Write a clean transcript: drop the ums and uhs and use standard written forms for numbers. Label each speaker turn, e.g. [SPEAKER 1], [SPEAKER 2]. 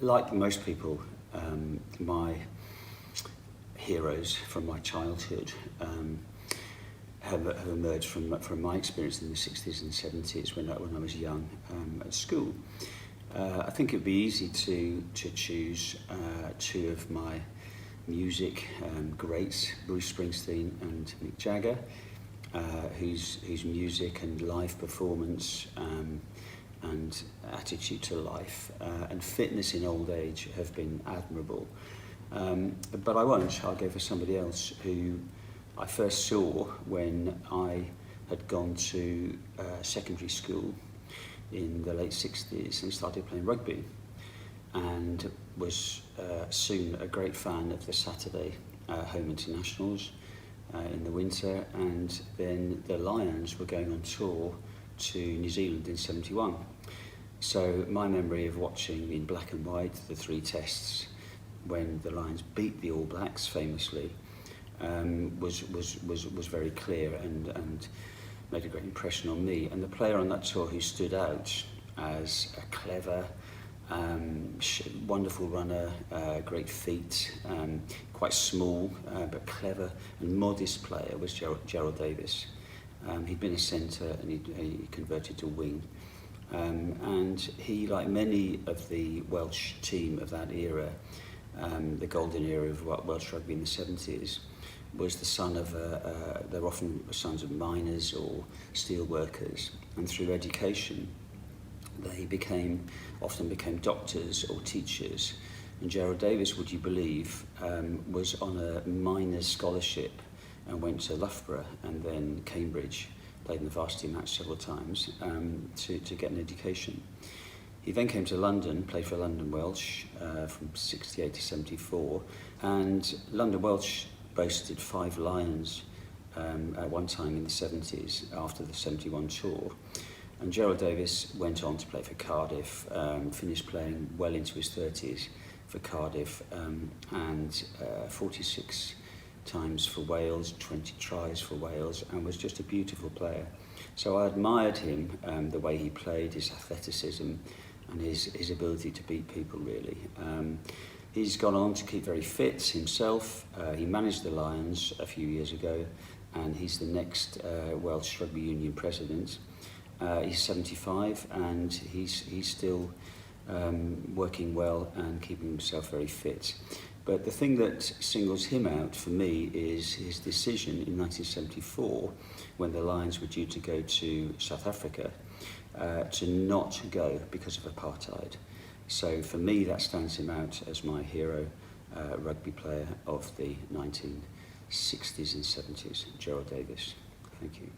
[SPEAKER 1] Like most people, my heroes from my childhood have emerged from my experience in the 60s and 70s when I was young at school. I think it would be easy to choose two of my music greats, Bruce Springsteen and Mick Jagger, whose music and live performance and attitude to life and fitness in old age have been admirable. But I won't. I'll go for somebody else who I first saw when I had gone to secondary school in the late 60s and started playing rugby, and was soon a great fan of the Saturday home internationals in the winter, and then the Lions were going on tour to New Zealand in '71. So my memory of watching in black and white the 3 tests when the Lions beat the All Blacks famously was very clear and made a great impression on me. And the player on that tour who stood out as a clever, wonderful runner, great feet, quite small but clever and modest player was Gerald Davies. He'd been a centre and he converted to wing. And he, like many of the Welsh team of that era, the golden era of Welsh rugby in the 70s, was the son of, they're often sons of miners or steel workers, and through education they often became doctors or teachers. And Gerald Davies, would you believe, was on a miners' scholarship and went to Loughborough and then Cambridge, played in the varsity match several times to get an education. He then came to London, played for London Welsh from 68 to 74, and London Welsh boasted 5 Lions at one time in the 70s after the 71 tour. And Gerald Davies went on to play for Cardiff, finished playing well into his 30s for Cardiff, and 46 times for Wales, 20 tries for Wales, and was just a beautiful player. So I admired him, the way he played, his athleticism and his ability to beat people, really. He's gone on to keep very fit himself. He managed the Lions a few years ago, and he's the next Welsh Rugby Union president. He's 75 and he's still working well and keeping himself very fit. But the thing that singles him out for me is his decision in 1974, when the Lions were due to go to South Africa, to not go because of apartheid. So for me, that stands him out as my hero rugby player of the 1960s and 70s, Gerald Davies. Thank you.